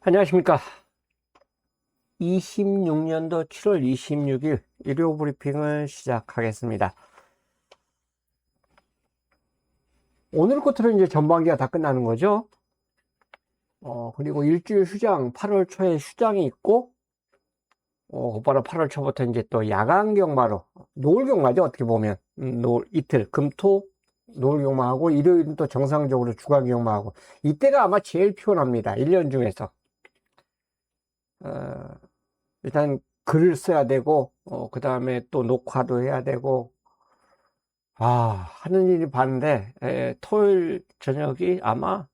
안녕하십니까. 26년도 7월 26일 일요 브리핑을 시작하겠습니다. 오늘 끝으로 이제 전반기가 다 끝나는 거죠. 그리고 일주일 휴장, 8월 초에 휴장이 있고, 곧바로 8월 초부터 이제 또 야간 경마로, 노을 경마죠, 어떻게 보면. 이틀, 금, 토, 노을 경마하고, 일요일은 또 정상적으로 주간 경마하고, 이때가 아마 제일 피곤합니다. 1년 중에서. 어, 일단 글을 써야 되고, 그 다음에 또 녹화도 해야 되고, 하는 일이 많은데, 토요일 저녁이 아마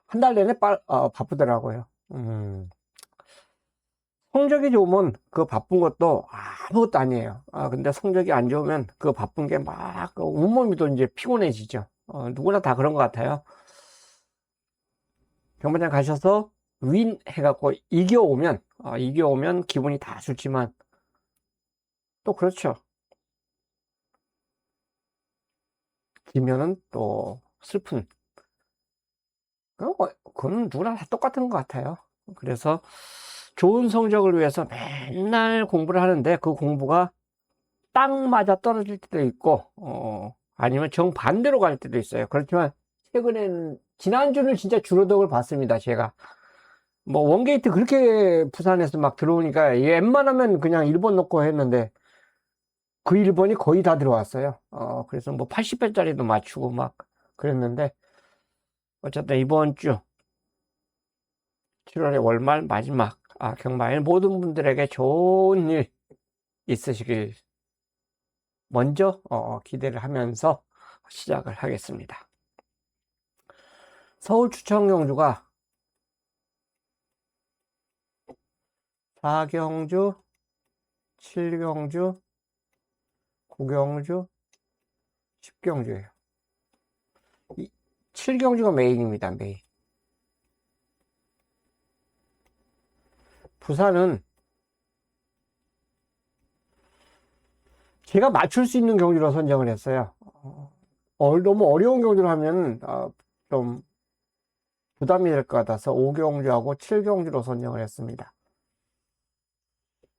한 달 내내 바쁘더라고요. 성적이 좋으면 그 바쁜 것도 아무것도 아니에요. 근데 성적이 안 좋으면 그 바쁜 게 막 온몸이 또 이제 피곤해지죠. 누구나 다 그런 것 같아요. 경마장 가셔서 윈 해갖고 이겨오면 기분이 다 좋지만, 또 그렇죠. 지면은 또 슬픈. 그건 누구나 다 똑같은 것 같아요. 그래서 좋은 성적을 위해서 맨날 공부를 하는데 그 공부가 딱 맞아 떨어질 때도 있고, 아니면 정반대로 갈 때도 있어요. 그렇지만 최근엔 지난주는 진짜 줄어들을 봤습니다. 제가 뭐 원게이트 그렇게 부산에서 막 들어오니까 웬만하면 그냥 1번 넣고 했는데 그 1번이 거의 다 들어왔어요. 그래서 뭐 80배짜리도 맞추고 막 그랬는데, 어쨌든 이번 주 7월의 월말 마지막 경마일 모든 분들에게 좋은 일 있으시길 먼저 기대를 하면서 시작을 하겠습니다. 서울 추천 경주가 4경주, 7경주, 9경주, 10경주예요. 7경주가 메인입니다. 메인. 부산은 제가 맞출 수 있는 경주로 선정을 했어요. 너무 어려운 경주를 하면 좀 부담이 될 것 같아서 5경주하고 7경주로 선정을 했습니다.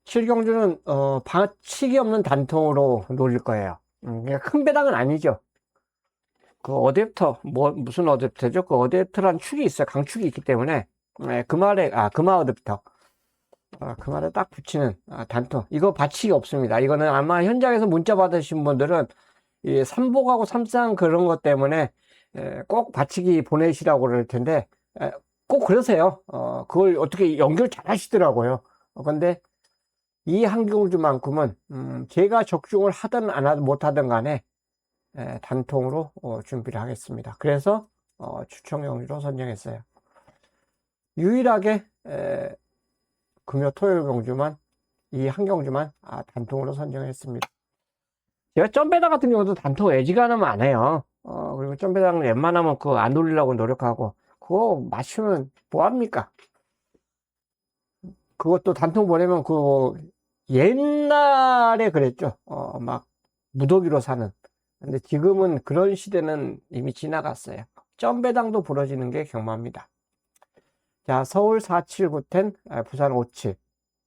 7경주는 반칙이 없는 단통으로 노릴 거예요. 그냥 큰 배당은 아니죠. 그 어댑터, 무슨 어댑터죠? 그 어댑터란 축이 있어요. 강축이 있기 때문에 금화 어댑터. 금화에 딱 붙이는 단통. 이거 반칙이 없습니다. 이거는 아마 현장에서 문자 받으신 분들은 이 삼복하고 삼상 그런 것 때문에 꼭 받치기 보내시라고 그럴 텐데, 꼭 그러세요. 그걸 어떻게 연결 잘 하시더라고요. 근데 이 한경주만큼은 제가 적중을 하든 안 하든 못하든 간에 단통으로 준비를 하겠습니다. 그래서 추천 경주로 선정했어요. 유일하게 금요 토요일 경주만, 이 한 경주만 단통으로 선정했습니다. 제가 점배당 같은 경우도 단통 애지간하면 안 해요. 그리고 점배당은 웬만하면 그거 안 돌리려고 노력하고, 그거 맞추면 뭐합니까? 그것도 단통 보내면 옛날에 그랬죠. 막 무더기로 사는. 근데 지금은 그런 시대는 이미 지나갔어요. 점배당도 부러지는 게 경마입니다. 자, 서울 47910, 부산 57,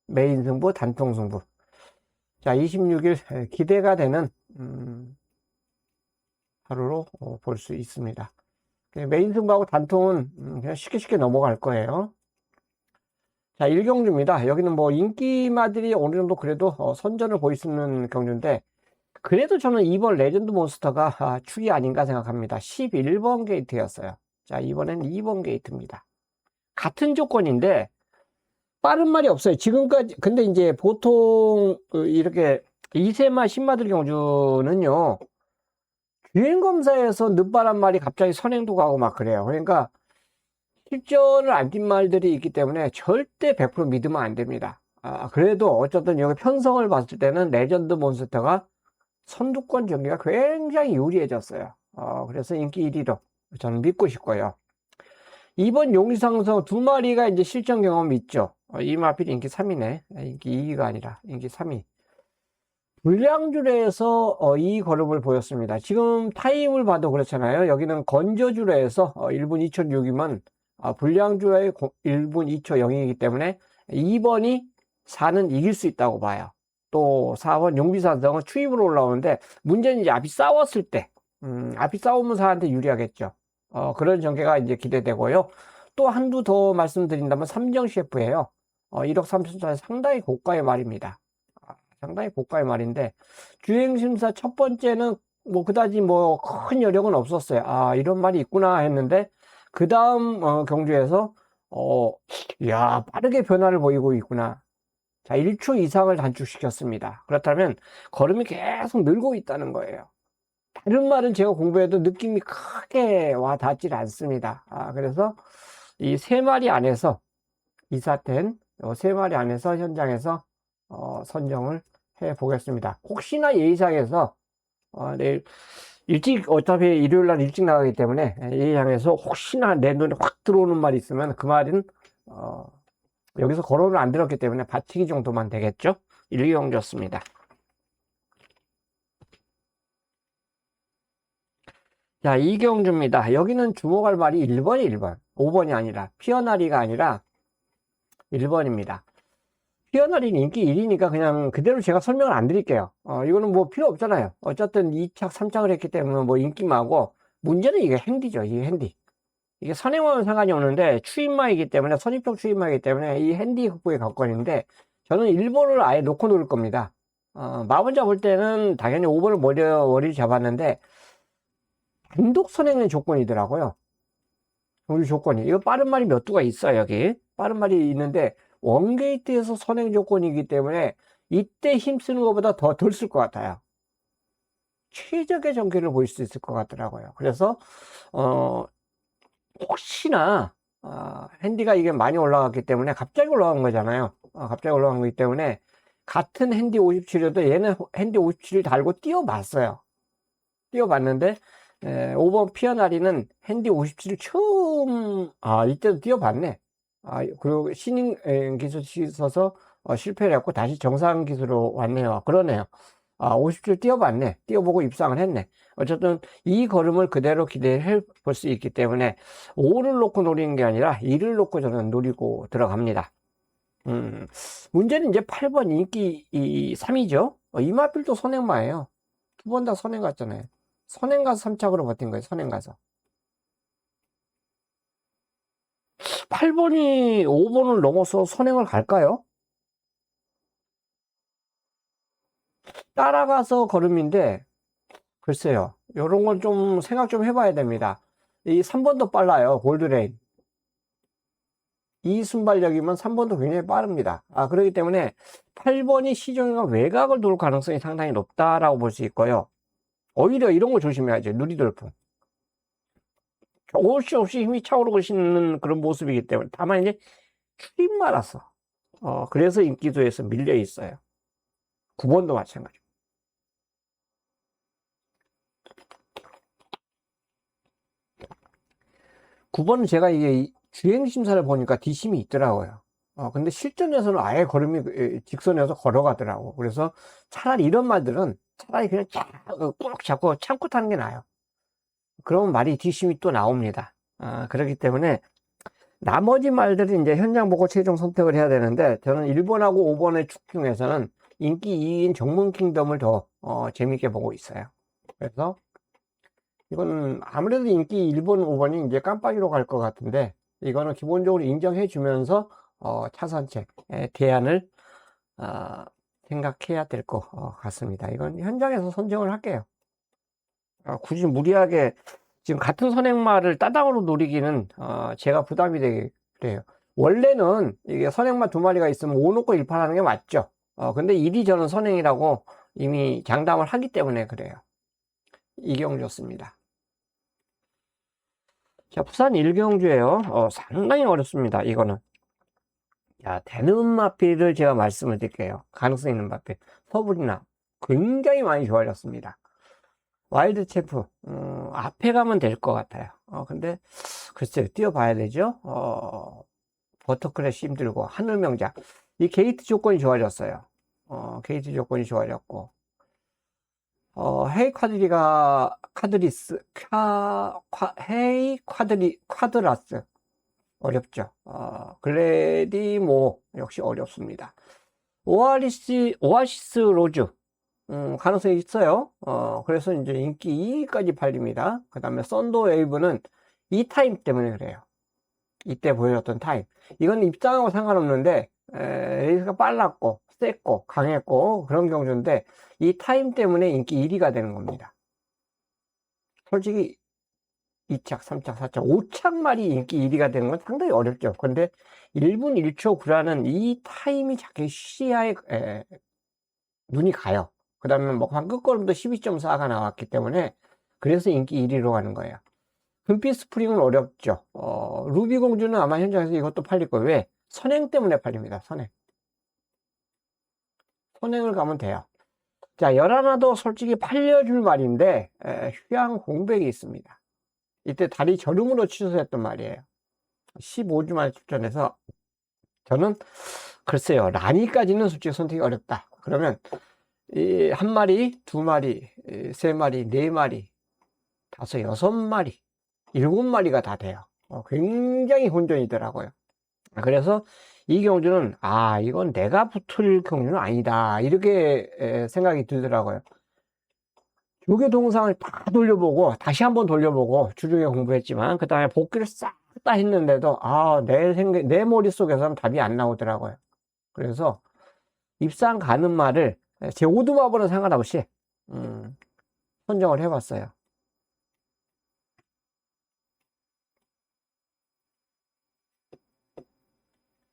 메인 승부, 단통 승부. 자, 26일 기대가 되는 하루로 볼 수 있습니다. 메인 승부하고 단통은 그냥 쉽게 넘어갈 거예요. 자, 1경주입니다. 여기는 뭐 인기마들이 어느 정도 그래도 선전을 보이는 경주인데, 그래도 저는 이번 레전드 몬스터가 축이 아닌가 생각합니다. 11번 게이트였어요. 자, 이번엔 2번 게이트입니다. 같은 조건인데 빠른 말이 없어요. 지금까지. 근데 이제 보통 이렇게 2세마 신마들 경주는요, 주행검사에서 늦바란 말이 갑자기 선행도 가고 막 그래요. 그러니까 실전을 안 띈 말들이 있기 때문에 절대 100% 믿으면 안 됩니다. 그래도 어쨌든 여기 편성을 봤을 때는 레전드 몬스터가 선두권 경기가 굉장히 유리해졌어요. 그래서 인기 1위로 저는 믿고 싶고요. 이번 용리상성 두 마리가 이제 실전 경험이 있죠. 이 마필 인기 3위네. 인기 2위가 아니라 인기 3위. 불량줄에서 이 걸음을 보였습니다. 지금 타임을 봐도 그렇잖아요. 여기는 건저줄에서 1분 2006이면 불량주의 1분 2초 0이기 때문에 2번이 4는 이길 수 있다고 봐요. 또 4번 용비산성은 추입으로 올라오는데 문제는 이제 앞이 싸웠을 때, 앞이 싸우면 4한테 유리하겠죠. 그런 전개가 이제 기대되고요. 또 한두 더 말씀드린다면 삼정 CF예요. 1억 3천짜리 상당히 고가의 말입니다. 상당히 고가의 말인데 주행심사 첫 번째는 뭐 그다지 뭐 큰 여력은 없었어요. 이런 말이 있구나 했는데 그 다음 경주에서 야 빠르게 변화를 보이고 있구나. 자, 1초 이상을 단축시켰습니다. 그렇다면 걸음이 계속 늘고 있다는 거예요. 다른 말은 제가 공부해도 느낌이 크게 와 닿질 않습니다. 그래서 이 세 마리 안에서 이사된 세 마리 안에서 현장에서 선정을 해 보겠습니다. 혹시나 예의상에서 내일 일찍 어차피 일요일 날 일찍 나가기 때문에 예의상에서 혹시나 내 눈에 확 들어오는 말이 있으면 그 말은 여기서 거론을 안 들었기 때문에 받치기 정도만 되겠죠. 일경주였습니다. 자, 이경주입니다. 여기는 주목할 말이 1번이 1번 5번이 아니라 피어나리가 아니라 1번입니다. 피어나리는 인기 1위니까 그냥 그대로 제가 설명을 안 드릴게요. 이거는 뭐 필요 없잖아요. 어쨌든 2착 3착을 했기 때문에 뭐 인기마고 문제는 이게 핸디죠. 이게 핸디. 이게 선행과는 상관이 없는데 추임마이기 때문에 선입적 추임마이기 때문에 이 핸디 극복의 관건인데 저는 1번을 아예 놓고 놓을 겁니다. 마번 잡을 때는 당연히 5번을 머리 잡았는데 단독 선행의 조건이더라고요. 우리 조건이 이거 빠른 말이 몇 두가 있어요. 여기 빠른 말이 있는데 원게이트에서 선행 조건이기 때문에 이때 힘쓰는 것보다 더 덜 쓸 것 같아요. 최적의 전개를 보일 수 있을 것 같더라고요. 그래서 혹시나 핸디가 이게 많이 올라갔기 때문에 갑자기 올라간 거잖아요. 갑자기 올라간 거기 때문에 같은 핸디 57이어도 얘는 핸디 57을 달고 뛰어봤어요. 뛰어봤는데 5번 피어나리는 핸디 57을 처음 이때도 뛰어봤네. 그리고 신인 기술 써서 실패를 했고 다시 정상 기술로 왔네요. 그러네요. 50줄 뛰어봤네. 뛰어보고 입상을 했네. 어쨌든 이 걸음을 그대로 기대해 볼 수 있기 때문에 5를 놓고 노리는 게 아니라 2를 놓고 저는 노리고 들어갑니다. 문제는 이제 8번 인기 3이죠. 이마필도 선행마예요. 두 번 다 선행 갔잖아요. 선행 가서 3착으로 버틴 거예요. 선행 가서. 8번이 5번을 넘어서 선행을 갈까요? 따라가서 걸음인데 글쎄요. 이런 건 좀 생각 좀 해봐야 됩니다. 이 3번도 빨라요. 골드레인. 이 순발력이면 3번도 굉장히 빠릅니다. 그렇기 때문에 8번이 시종이가 외곽을 돌 가능성이 상당히 높다라고 볼 수 있고요. 오히려 이런 거 조심해야죠. 누리돌풍. 조금씩 없이 힘이 차오르고 있는 그런 모습이기 때문에 다만 이제 출입마라서 그래서 인기도에서 밀려 있어요. 9번도 마찬가지. 9번은 제가 이게 주행심사를 보니까 뒷심이 있더라고요. 근데 실전에서는 아예 걸음이 직선에서 걸어가더라고. 그래서 차라리 이런 말들은 차라리 그냥 꾹 잡고 참고 타는 게 나아요. 그러면 말이 뒷심이 또 나옵니다. 그렇기 때문에 나머지 말들은 이제 현장 보고 최종 선택을 해야 되는데 저는 1번하고 5번의 축 중에서는 인기 2위인 정문킹덤을 더 재밌게 보고 있어요. 그래서 이건 아무래도 인기 1번, 5번이 이제 깜빡이로 갈 것 같은데 이거는 기본적으로 인정해 주면서 차선책 대안을 생각해야 될 것 같습니다. 이건 현장에서 선정을 할게요. 굳이 무리하게 지금 같은 선행마를 따당으로 노리기는 제가 부담이 되게 그래요. 원래는 이게 선행마 두 마리가 있으면 5 놓고 1판 하는 게 맞죠. 근데 1이 저는 선행이라고 이미 장담을 하기 때문에 그래요. 이경주였습니다. 자, 부산 일경주예요. 상당히 어렵습니다. 이거는. 자, 되는 마필을 제가 말씀을 드릴게요. 가능성 있는 마필. 서불이나 굉장히 많이 좋아졌습니다. 와일드 챔프 앞에 가면 될 것 같아요. 근데 글쎄요, 뛰어봐야 되죠. 버터크래시 힘들고 하늘명작 이 게이트 조건이 좋아졌어요. 게이트 조건이 좋아졌고 헤이 콰드리가 카드리스 헤이 콰드라스 어렵죠. 글래디모 역시 어렵습니다. 오아시스 로즈 가능성이 있어요. 그래서 이제 인기 2위까지 팔립니다. 그 다음에 썬더 웨이브는 이 타임 때문에 그래요. 이때 보여줬던 타임. 이건 입장하고 상관없는데 레이스가 빨랐고 셌고 강했고 그런 경주인데 이 타임 때문에 인기 1위가 되는 겁니다. 솔직히 2착, 3착, 4착, 5착 말이 인기 1위가 되는 건 상당히 어렵죠. 근데 1분 1초 9라는 이 타임이 자기 시야에 눈이 가요. 그 다음에 뭐 끝걸음도 12.4가 나왔기 때문에 그래서 인기 1위로 가는 거예요. 금빛 스프링은 어렵죠. 루비 공주는 아마 현장에서 이것도 팔릴 거예요. 왜? 선행 때문에 팔립니다. 선행. 선행을 가면 돼요. 자, 열하나도 솔직히 팔려줄 말인데 휴양 공백이 있습니다. 이때 다리 저름으로 취소했던 말이에요. 15주 만에 출전해서 저는 글쎄요, 라니까지는 솔직히 선택이 어렵다. 그러면 이 한 마리, 두 마리, 세 마리, 네 마리, 다섯, 여섯 마리, 일곱 마리가 다 돼요. 굉장히 혼전이더라고요. 그래서 이 경주는 이건 내가 붙을 경주는 아니다 이렇게 생각이 들더라고요. 조개 동상을 다 돌려보고 다시 한번 돌려보고 주중에 공부했지만 그 다음에 복귀를 싹 다 했는데도 내 머릿속에서는 답이 안 나오더라고요. 그래서 입상 가는 말을 제 오두마법은 상관없이 선정을 해봤어요.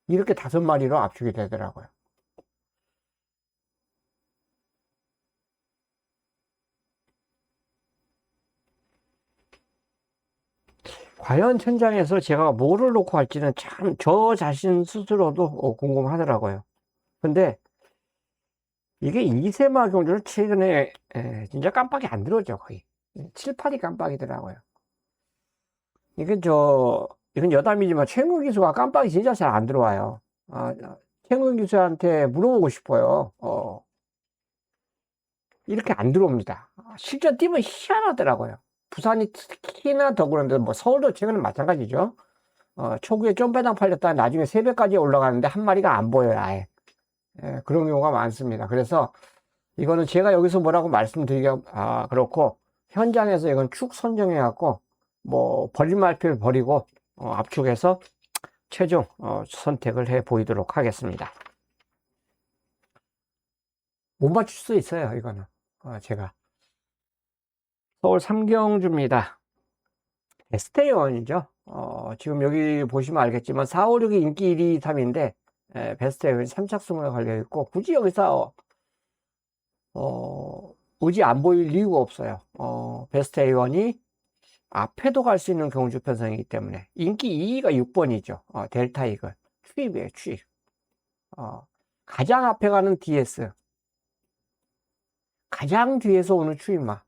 이렇게 5마리로 압축이 되더라고요. 과연 현장에서 제가 뭐를 놓고 할지는 참 저 자신 스스로도 궁금하더라고요. 근데 이게 이세마 경주를 최근에 진짜 깜빡이 안 들어오죠. 거의 7, 8이 깜빡이더라고요. 이건 여담이지만 최은근 기수가 깜빡이 진짜 잘 안 들어와요. 최은근 기수한테 물어보고 싶어요. 이렇게 안 들어옵니다. 실제 뛰면 희한하더라고요. 부산이 특히나 더 그런데 뭐 서울도 최근에 마찬가지죠. 초구에 점배당 팔렸다 나중에 새벽까지 올라가는데 한 마리가 안 보여요. 아예. 그런 경우가 많습니다. 그래서 이거는 제가 여기서 뭐라고 말씀드리기가 그렇고 현장에서 이건 축 선정해 갖고 뭐 버릴 말표를 버리고 압축해서 최종 선택을 해 보이도록 하겠습니다. 못 맞출 수 있어요. 이거는 제가 서울 삼경주입니다. 베스트웨어이죠. 지금 여기 보시면 알겠지만 4, 5, 6이 인기 1, 2, 3인데 베스트웨어는 3착승으로 걸려있고 굳이 여기서 의지 안 보일 이유가 없어요. 베스트웨어이 앞에도 갈 수 있는 경주 편성이기 때문에 인기 2위가 6번이죠. 델타 이글 추입이에요. 추입. 가장 앞에 가는 DS 가장 뒤에서 오는 추입마.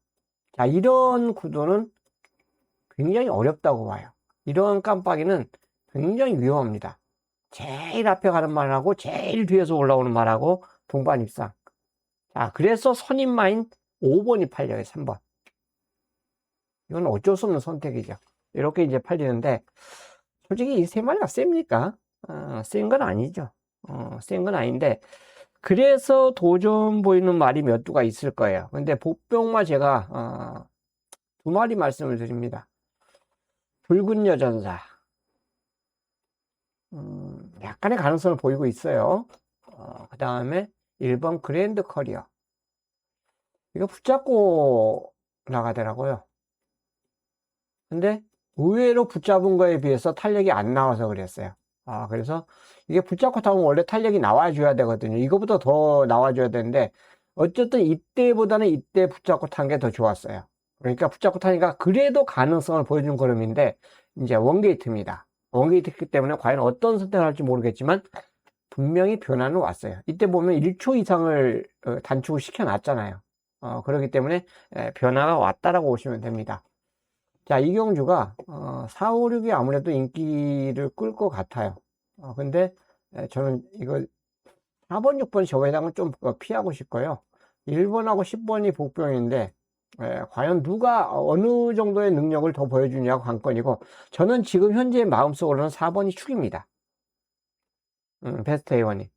자, 이런 구도는 굉장히 어렵다고 봐요. 이런 깜빡이는 굉장히 위험합니다. 제일 앞에 가는 말하고 제일 뒤에서 올라오는 말하고 동반 입상. 자, 그래서 선임마인 5번이 팔려요. 3번. 이건 어쩔 수 없는 선택이죠. 이렇게 이제 팔리는데 솔직히 이 세 마리가 셉니까? 센 건 아니죠. 센 건 아닌데 그래서 도전 보이는 말이 몇 두가 있을 거예요. 근데 복병마 제가 2마리 말씀을 드립니다. 붉은 여전사 약간의 가능성을 보이고 있어요. 그 다음에 1번 그랜드 커리어 이거 붙잡고 나가더라고요. 근데 의외로 붙잡은 거에 비해서 탄력이 안 나와서 그랬어요. 그래서 이게 붙잡고 타면 원래 탄력이 나와줘야 되거든요. 이거보다 더 나와줘야 되는데 어쨌든 이때보다는 이때 붙잡고 탄 게 더 좋았어요. 그러니까 붙잡고 타니까 그래도 가능성을 보여준 걸음인데 이제 원게이트입니다. 원게이트이기 때문에 과연 어떤 선택을 할지 모르겠지만 분명히 변화는 왔어요. 이때 보면 1초 이상을 단축을 시켜놨잖아요. 그렇기 때문에 변화가 왔다라고 보시면 됩니다. 자, 이 경주가 4, 5, 6이 아무래도 인기를 끌 것 같아요. 근데 저는 이거 4번, 6번 저배당은 좀 피하고 싶고요. 1번하고 10번이 복병인데 과연 누가 어느 정도의 능력을 더 보여주냐가 관건이고, 저는 지금 현재 마음속으로는 4번이 축입니다. 베스트 A1이.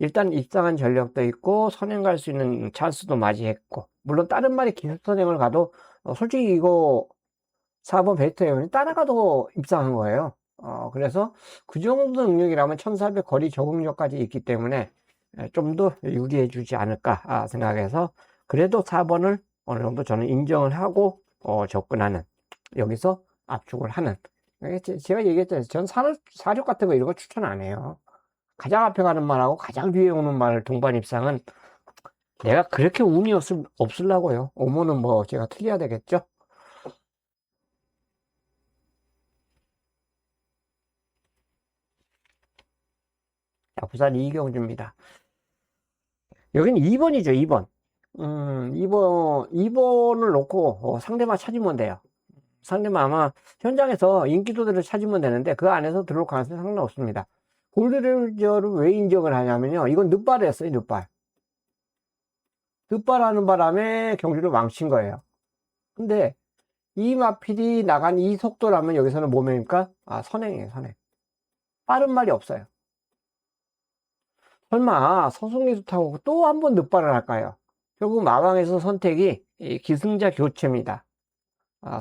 일단 입상한 전력도 있고 선행 갈 수 있는 찬스도 맞이했고, 물론 다른 말이 기술 선행을 가도 솔직히 이거 4번 베스트 A1이 따라가도 입상한 거예요. 그래서 그 정도 능력이라면 1400 거리 적응력까지 있기 때문에 좀 더 유리해 주지 않을까 생각해서, 그래도 4번을 어느 정도 저는 인정을 하고 접근하는, 여기서 압축을 하는. 제가 얘기했잖아요. 전 사력 같은 거 이런 거 추천 안 해요. 가장 앞에 가는 말하고 가장 뒤에 오는 말 동반 입상은 내가 그렇게 운이 없으려고요. 오면은 뭐 제가 틀려야 되겠죠. 자, 부산 이경주입니다. 여기는 2번이죠, 2번. 2번을 놓고 상대만 찾으면 돼요. 상대만 아마 현장에서 인기도들을 찾으면 되는데 그 안에서 들어올 가능성이 상당히 없습니다. 골드레저를 왜 인정을 하냐면요. 이건 늑발을 했어요, 늑발. 늑발하는 바람에 경주를 망친 거예요. 근데 이 마필이 나간 이 속도라면 여기서는 뭐입니까? 선행이에요, 선행. 빠른 말이 없어요. 설마 서승리수 타고 또 한 번 늑발을 할까요? 결국 마방에서 선택이 기승자 교체입니다.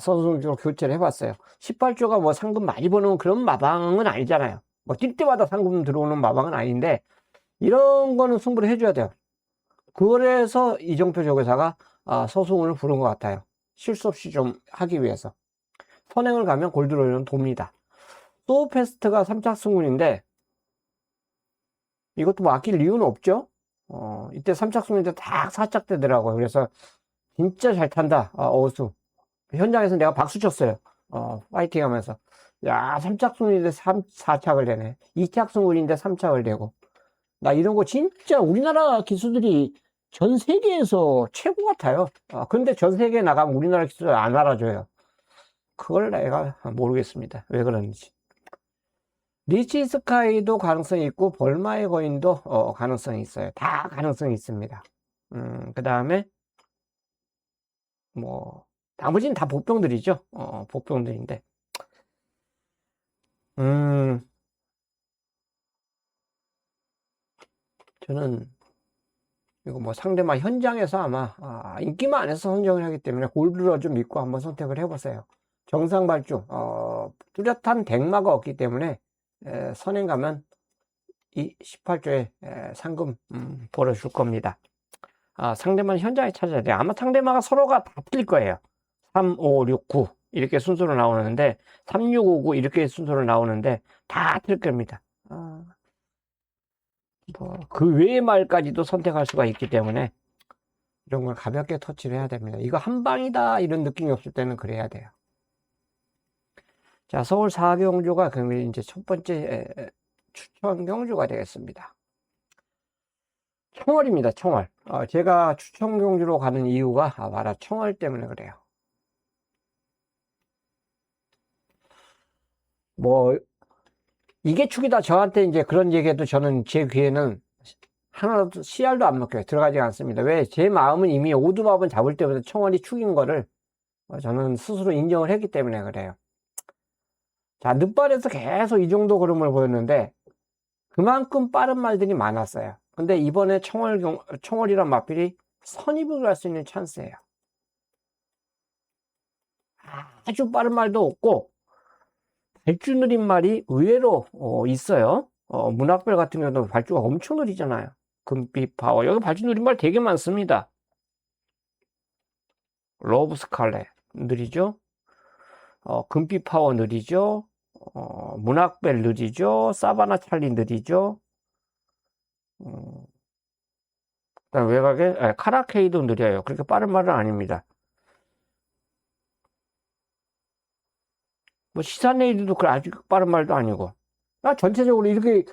선수로 교체를 해봤어요. 18조가 뭐 상금 많이 버는 그런 마방은 아니잖아요. 뭐 뛸 때마다 상금 들어오는 마방은 아닌데, 이런 거는 승부를 해줘야 돼요. 그래서 이정표 조교사가 서승훈을 부른 것 같아요. 실수 없이 좀 하기 위해서. 선행을 가면 골드로이는 돕니다. 소페스트가 3착 승훈인데 이것도 뭐 아낄 이유는 없죠. 이때 3착 승훈인데 딱 4착 되더라고요. 그래서 진짜 잘 탄다, 어수. 현장에서 내가 박수 쳤어요. 파이팅 하면서. 야, 3착 승훈인데 4착을 내네. 2착 승훈인데 3착을 내고. 나 이런 거 진짜 우리나라 기수들이 전 세계에서 최고 같아요. 근데 전 세계에 나가면 우리나라 기수를 안 알아줘요. 그걸 내가 모르겠습니다. 왜 그런지. 리치 스카이도 가능성이 있고, 벌마의 거인도 가능성이 있어요. 다 가능성이 있습니다. 그 다음에, 뭐, 나머지는 다 복병들이죠. 복병들인데. 저는, 이거 뭐 상대방 현장에서 아마, 인기만 안 해서 선정을 하기 때문에 골드로 좀 믿고 한번 선택을 해보세요. 정상 발주, 뚜렷한 덱마가 없기 때문에, 선행 가면 이 18조에 상금 벌어줄 겁니다. 상대방 현장에 찾아야 돼요. 아마 상대방가 서로가 다 틀릴 거예요. 3, 5, 6, 9 이렇게 순서로 나오는데, 3, 6, 5, 9 이렇게 순서로 나오는데 다 틀릴 겁니다. 그 외의 말까지도 선택할 수가 있기 때문에 이런 걸 가볍게 터치를 해야 됩니다. 이거 한 방이다 이런 느낌이 없을 때는 그래야 돼요. 자, 서울 4경주가 그러면 이제 첫 번째 추천 경주가 되겠습니다. 청월입니다, 청월. 제가 추천 경주로 가는 이유가 바로 청월 때문에 그래요. 뭐, 이게 축이다. 저한테 이제 그런 얘기해도 저는 제 귀에는 하나도 씨알도 안 먹혀요. 들어가지 않습니다. 왜? 제 마음은 이미 오두밥은 잡을 때부터 청월이 축인 거를 저는 스스로 인정을 했기 때문에 그래요. 자, 늦발에서 계속 이 정도 걸음을 보였는데 그만큼 빠른 말들이 많았어요. 근데 이번에 청월이란 마필이 선입을 갈 수 있는 찬스예요. 아주 빠른 말도 없고 발주 느린 말이 의외로 있어요. 문학별 같은 경우도 발주가 엄청 느리잖아요. 금빛 파워. 여기 발주 느린 말 되게 많습니다. 러브 스칼렛 느리죠. 금빛 파워 느리죠. 문학벨 느리죠. 사바나 찰리 느리죠. 그다음 외곽에 카라케이도 느려요. 그렇게 빠른 말은 아닙니다. 뭐 시사네이드도 그 아주 빠른 말도 아니고. 전체적으로 이렇게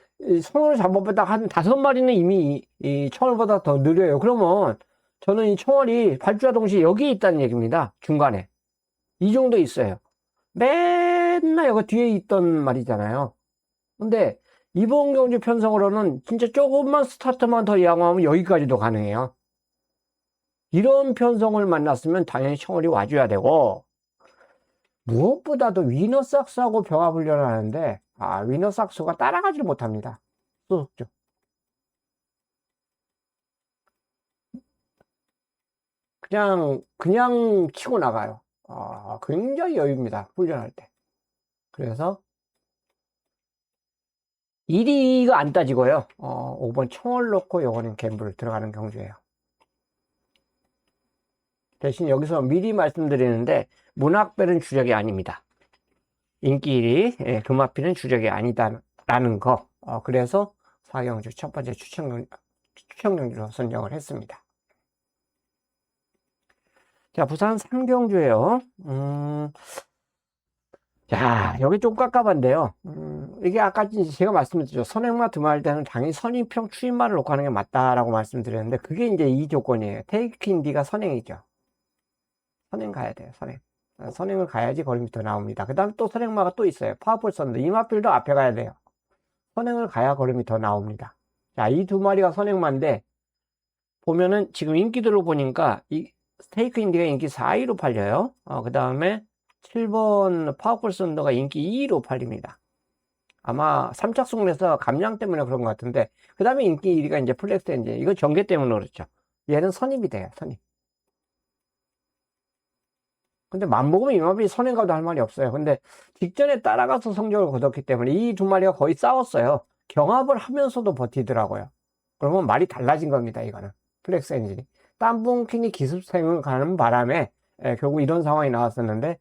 손으로 잡아보다 한 5마리는 이미 이 청월보다 더 느려요. 그러면 저는 이 청월이 발주와 동시에 여기에 있다는 얘기입니다. 중간에. 이 정도 있어요. 맨날 여기 뒤에 있던 말이잖아요. 근데 이번 경주 편성으로는 진짜 조금만 스타트만 더 양호하면 여기까지도 가능해요. 이런 편성을 만났으면 당연히 청월이 와줘야 되고, 무엇보다도 위너삭스하고 병합훈련을 하는데, 위너삭스가 따라가지를 못합니다. 소속죠. 그냥 치고 나가요. 굉장히 여유입니다. 훈련할 때. 그래서 1위가 안 따지고요. 5번 청월 놓고 요거는 갬블 들어가는 경주예요. 대신 여기서 미리 말씀드리는데, 문학벨은 주력이 아닙니다. 인기 1위, 금화필은 주력이 아니다라는 거. 그래서 4경주 첫 번째 추천 경주로 선정을 했습니다. 자, 부산 3경주예요. 자, 여기 좀 깝깝한데요. 이게 아까 제가 말씀드렸죠. 선행마 드마할 때는 당연히 선임평 추임마를 놓고 하는 게 맞다라고 말씀드렸는데, 그게 이제 이 조건이에요. 테이크인디가 선행이죠. 선행 가야 돼요, 선행. 선행을 가야지 걸음이 더 나옵니다. 그 다음에 또 선행마가 또 있어요. 파워풀 썬더. 이마필도 앞에 가야 돼요. 선행을 가야 걸음이 더 나옵니다. 자, 이 두 마리가 선행마인데, 보면은 지금 인기들로 보니까, 이 스테이크 인디가 인기 4위로 팔려요. 그 다음에 7번 파워풀 썬더가 인기 2위로 팔립니다. 아마 3착순에서 감량 때문에 그런 것 같은데, 그 다음에 인기 1위가 이제 플렉스 엔진. 이거 전개 때문에 그렇죠. 얘는 선입이 돼요, 선입. 근데 맘먹으면 이마필이 선행 가도 할 말이 없어요. 근데 직전에 따라가서 성적을 거뒀기 때문에 이 두 마리가 거의 싸웠어요. 경합을 하면서도 버티더라고요. 그러면 말이 달라진 겁니다, 이거는. 플렉스 엔진이. 땀봉킨이 기습생을 가는 바람에 결국 이런 상황이 나왔었는데,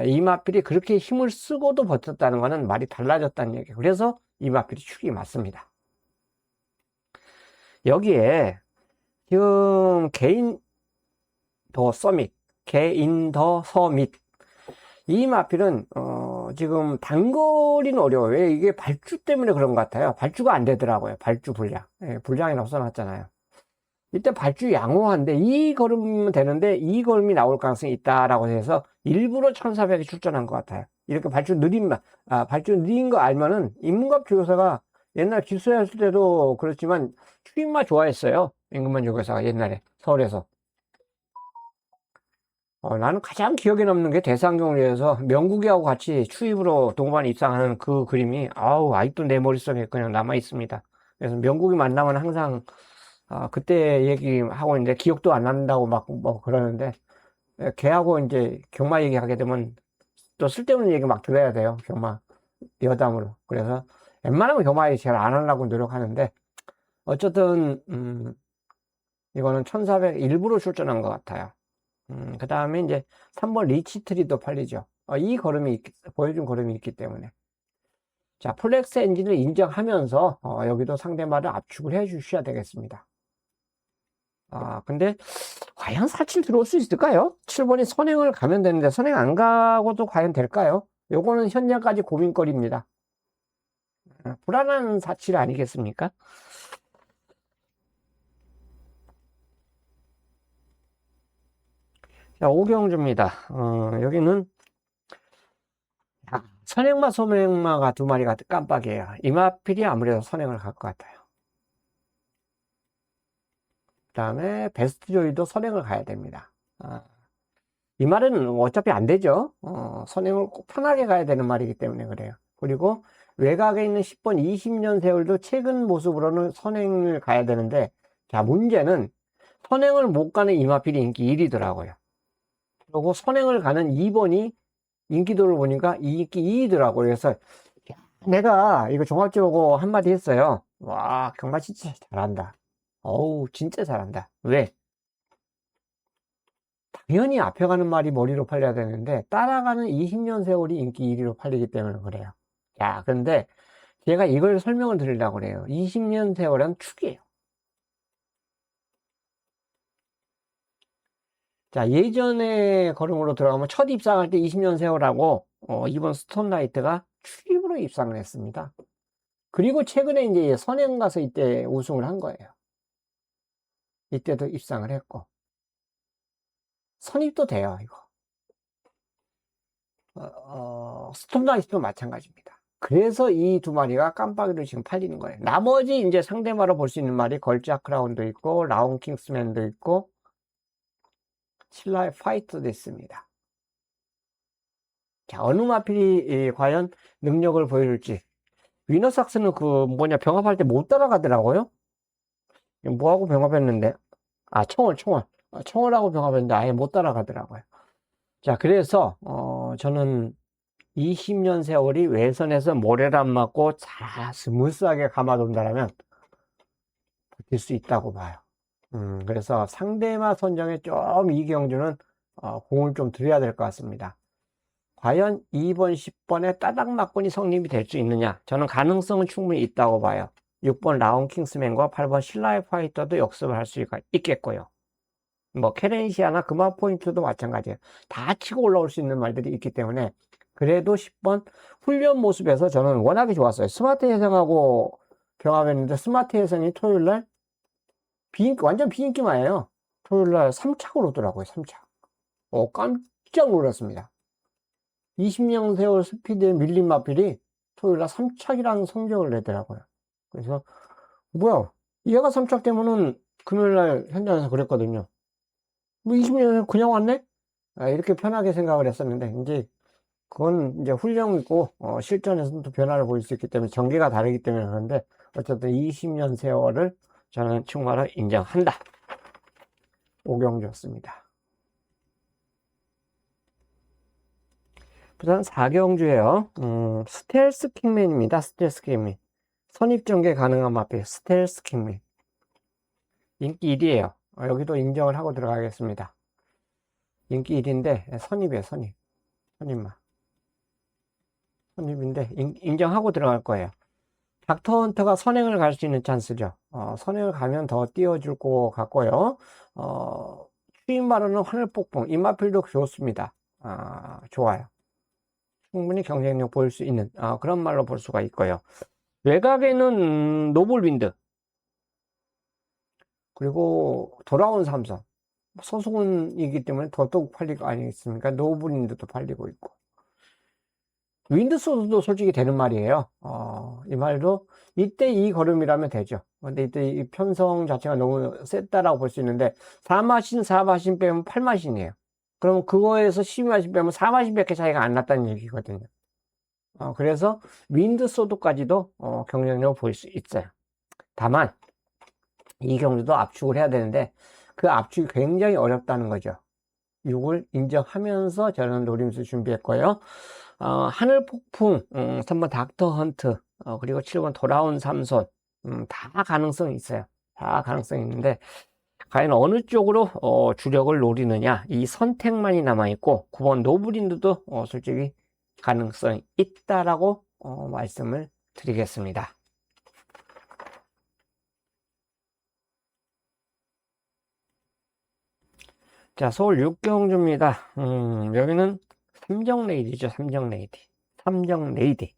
이마필이 그렇게 힘을 쓰고도 버텼다는 거는 말이 달라졌다는 얘기예요. 그래서 이마필이 축이 맞습니다. 여기에 지금 개인 더 서밋, 개인 더 서밋, 이 마필은 지금 단거리는 어려워요. 왜? 이게 발주 때문에 그런 것 같아요. 발주가 안 되더라고요. 발주 불량. 불량이라고 써놨잖아요. 이때 발주 양호한데 이 걸음이면 되는데 이 걸음이 나올 가능성이 있다라고 해서 일부러 1400에 출전한 것 같아요. 이렇게 발주 느린 거 알면은 인문갑 조교사가 옛날 기수했을 때도 그렇지만 추임마 좋아했어요. 임금만 조교사가 옛날에 서울에서. 나는 가장 기억에 남는 게 대상경리에서 명국이하고 같이 추입으로 동반 입상하는 그 그림이 아직도 내 머릿속에 그냥 남아 있습니다. 그래서 명국이 만나면 항상 그때 얘기하고 있는데 기억도 안 난다고 막 뭐 그러는데, 걔하고 이제 경마 얘기하게 되면 또 쓸데없는 얘기 막 들어야 돼요. 경마 여담으로. 그래서 웬만하면 경마 얘기 잘 안 하려고 노력하는데, 어쨌든 이거는 1400 일부러 출전한 것 같아요. 그 다음에 이제 3번 리치트리도 팔리죠. 이 걸음이 보여준 걸음이 있기 때문에. 자, 플렉스 엔진을 인정하면서 여기도 상대마를 압축을 해 주셔야 되겠습니다. 근데 과연 47 들어올 수 있을까요? 7번이 선행을 가면 되는데 선행 안 가고도 과연 될까요? 요거는 현재까지 고민거리입니다. 불안한 47 아니겠습니까? 자, 오경주입니다. 여기는 선행마, 소행마가 두 마리가 깜빡이에요. 이마필이 아무래도 선행을 갈 것 같아요. 그 다음에 베스트 조이도 선행을 가야 됩니다. 이 말은 어차피 안 되죠. 선행을 꼭 편하게 가야 되는 말이기 때문에 그래요. 그리고 외곽에 있는 10번 20년 세월도 최근 모습으로는 선행을 가야 되는데, 자, 문제는 선행을 못 가는 이마필이 인기 1위더라고요. 그리고 선행을 가는 2번이 인기도를 보니까 인기 2위더라고요. 그래서 내가 이거 종합적으로 한마디 했어요. 와, 경마 진짜 잘한다. 어우, 진짜 잘한다. 왜? 당연히 앞에 가는 말이 머리로 팔려야 되는데 따라가는 20년 세월이 인기 1위로 팔리기 때문에 그래요. 자, 근데 제가 이걸 설명을 드리려고 그래요. 20년 세월은 축이에요. 자, 예전에 걸음으로 들어가면 첫 입상할 때 20년 세월하고 이번 스톤라이트가 축입으로 입상을 했습니다. 그리고 최근에 이제 선행 가서 이때 우승을 한 거예요. 이때도 입상을 했고 선입도 돼요, 이거. 스톤라이트도 마찬가지입니다. 그래서 이 두 마리가 깜빡이로 지금 팔리는 거예요. 나머지 이제 상대마로 볼 수 있는 말이 걸작 크라운도 있고, 라운 킹스맨도 있고, 신라의 파이터도 있습니다. 자, 어느 마필이 과연 능력을 보여줄지. 위너삭스는 병합할 때 못 따라가더라고요. 뭐하고 병합했는데? 청월. 청월하고 병합했는데 아예 못 따라가더라고요. 자, 그래서, 저는 20년 세월이 외선에서 모래를 안 맞고 잘 스무스하게 감아돈다면 버틸 수 있다고 봐요. 그래서 상대마 선정에 좀 이경주는 공을 좀 들여야 될 것 같습니다. 과연 2번, 10번에 따닥 맞군이 성립이 될 수 있느냐? 저는 가능성은 충분히 있다고 봐요. 6번 라운 킹스맨과 8번 신라의 파이터도 역습을 할 수 있겠고요. 뭐 케렌시아나 금화 포인트도 마찬가지예요. 다 치고 올라올 수 있는 말들이 있기 때문에 그래도 10번 훈련 모습에서 저는 워낙에 좋았어요. 스마트 해성하고 병합했는데 스마트 해성이 토요일날 완전 비인기만이에요. 토요일날 3착을 오더라고요. 3착. 깜짝 놀랐습니다. 20년 세월 스피드에 밀린 마필이 토요일날 3착이라는 성적을 내더라고요. 그래서 뭐야, 얘가 3착 되면은 금요일날 현장에서 그랬거든요. 뭐 20년 그냥 왔네? 이렇게 편하게 생각을 했었는데 이제 그건 이제 훈련이고 실전에서는 또 변화를 보일 수 있기 때문에 전개가 다르기 때문에 그런데 어쨌든 20년 세월을 저는 충분히 인정한다. 오경주였습니다. 부산 4경주예요. 스텔스 킹맨입니다. 스텔스 킹맨. 선입전개 가능한 마필 스텔스 킹맨. 인기 1위에요. 여기도 인정을 하고 들어가겠습니다. 인기 1위인데 선입이에요. 선입만. 선입인데 인정하고 들어갈 거예요. 닥터헌터가 선행을 갈 수 있는 찬스죠. 선행을 가면 더 띄워줄 것 같고요. 추인 발언은 하늘폭풍. 이마필도 좋습니다. 좋아요. 충분히 경쟁력 보일 수 있는 그런 말로 볼 수가 있고요. 외곽에는 노블윈드 그리고 돌아온 삼성 소속은이기 때문에 더더욱 팔리고 아니겠습니까? 노블윈드도 팔리고 있고 윈드소드도 솔직히 되는 말이에요. 이 말도 이때 이 걸음이라면 되죠. 근데 이때 이 편성 자체가 너무 셌다라고 볼 수 있는데 4마신 4마신 빼면 8마신이에요. 그럼 그거에서 12마신 빼면 4마신 밖에 차이가 안 났다는 얘기거든요. 그래서 윈드소드까지도 경쟁력을 보일 수 있어요. 다만 이 경주도 압축을 해야 되는데 그 압축이 굉장히 어렵다는 거죠. 6을 인정하면서 저는 노림수 준비했고요. 하늘폭풍, 3번 닥터헌트, 그리고 7번 돌아온 삼손, 다 가능성이 있어요. 다 가능성이 있는데, 과연 어느 쪽으로 주력을 노리느냐, 이 선택만이 남아있고, 9번 노브린드도 솔직히 가능성이 있다라고 말씀을 드리겠습니다. 자, 서울 6경주입니다. 여기는 삼정레이디죠, 삼정레이디. 삼정레이디.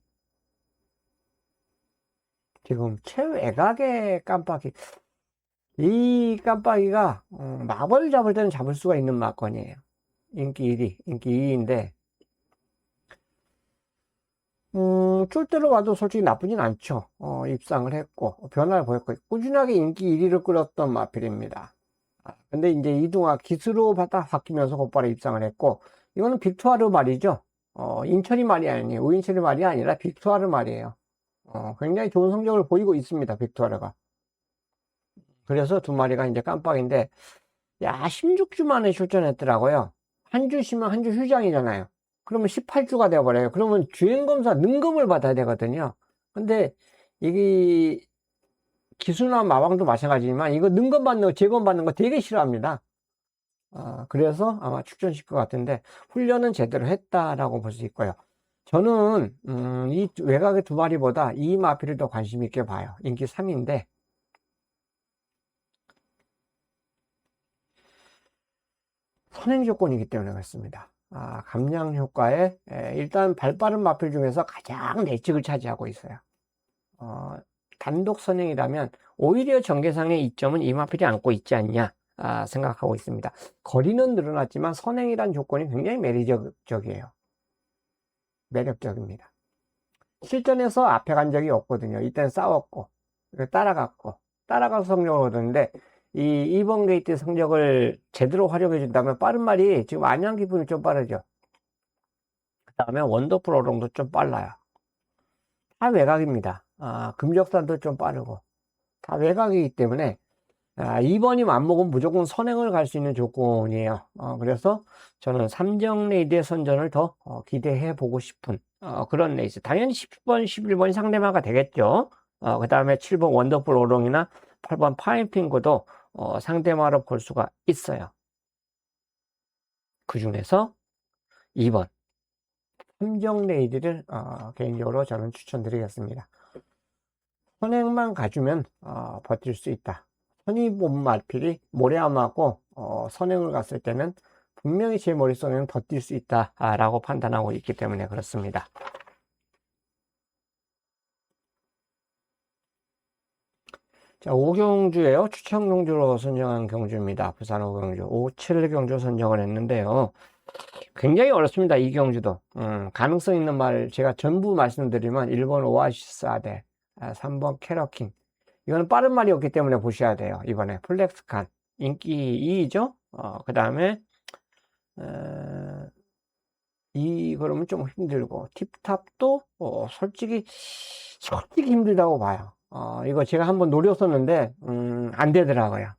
지금 최외곽의 깜빡이. 이 깜빡이가 마벌 잡을 때는 잡을 수가 있는 막건이에요. 인기 1위, 인기 2위인데 쫄대로 와도 솔직히 나쁘진 않죠. 입상을 했고 변화를 보였고 꾸준하게 인기 1위를 끌었던 마필입니다. 근데 이제 이동학 기수로 바뀌면서 곧바로 입상을 했고 이거는 빅투아르 말이죠. 인천이 말이 아니에요. 우인철이 말이 아니라 빅투아르 말이에요. 굉장히 좋은 성적을 보이고 있습니다. 빅투아르가. 그래서 두 마리가 이제 깜빡인데, 야, 16주 만에 출전했더라고요. 한 주 쉬면 한 주 휴장이잖아요. 그러면 18주가 되어버려요. 그러면 주행검사 능검을 받아야 되거든요. 근데 이게 기수나 마방도 마찬가지지만 이거 능검 받는 거, 재검 받는 거 되게 싫어합니다. 그래서 아마 출전시킬 것 같은데 훈련은 제대로 했다라고 볼 수 있고요. 저는 이 외곽의 두 마리보다 이 마필을 더 관심 있게 봐요. 인기 3위인데 선행 조건이기 때문에 그렇습니다. 감량 효과에 일단 발빠른 마필 중에서 가장 내측을 차지하고 있어요. 단독 선행이라면 오히려 전개상의 이점은 이 마필이 안고 있지 않냐 생각하고 있습니다. 거리는 늘어났지만 선행이란 조건이 굉장히 매력적이에요. 매력적입니다. 실전에서 앞에 간 적이 없거든요. 이때는 싸웠고 따라가서 성적을 얻었는데 이 2번 게이트 성적을 제대로 활용해 준다면 빠른 말이 지금 안양 기분이 좀 빠르죠. 그 다음에 원더풀 어롱도 좀 빨라요. 다 외곽입니다. 금적산도 좀 빠르고 다 외곽이기 때문에 2번이 안 먹으면 무조건 선행을 갈 수 있는 조건이에요. 그래서 저는 삼정 레이드의 선전을 더 기대해 보고 싶은 그런 레이스. 당연히 10번, 11번이 상대마가 되겠죠. 그 다음에 7번 원더풀 오롱이나 8번 파인핑크도 상대마로 볼 수가 있어요. 그 중에서 2번 삼정 레이드를 개인적으로 저는 추천드리겠습니다. 선행만 가주면 버틸 수 있다. 선의본 말필이 모래암하고 선행을 갔을 때는 분명히 제 머릿속에는 버틸 수 있다라고 판단하고 있기 때문에 그렇습니다. 자, 5경주예요. 추천 경주로 선정한 경주입니다. 부산 5경주 57경주 선정을 했는데요. 굉장히 어렵습니다. 이 경주도 가능성 있는 말 제가 전부 말씀드리면 1번 오아시스 아델, 3번 캐러킹, 이거는 빠른 말이 없기 때문에 보셔야 돼요. 이번에 플렉스칸 인기 2위죠. 그 다음에 그러면 좀 힘들고 팁탑도 솔직히 힘들다고 봐요. 이거 제가 한번 노렸었는데 안 되더라고요.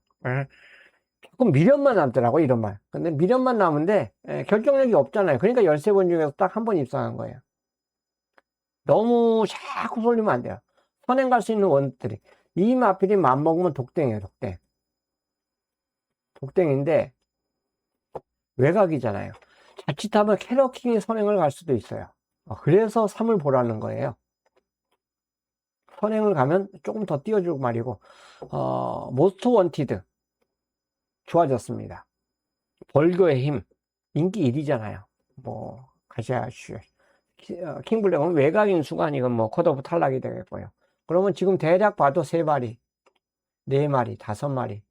조금 미련만 남더라고 이런 말. 근데 미련만 남은데 결정력이 없잖아요. 그러니까 13번 중에서 딱 한 번 입상한 거예요. 너무 자꾸 쏠리면 안 돼요. 선행 갈 수 있는 원들이 이 마필이 맘먹으면 독땡이에요. 독땡인데 외곽이잖아요. 자칫하면 캐러킹이 선행을 갈 수도 있어요. 그래서 3을 보라는 거예요. 선행을 가면 조금 더 띄워주고 말이고 모스트 원티드 좋아졌습니다. 벌교의 힘 인기 1위잖아요. 뭐 가시아슈 킹블랙은 외곽인 순간 이건 뭐 컷오프 탈락이 되겠고요. 그러면 지금 대략 봐도 3마리 4마리 5마리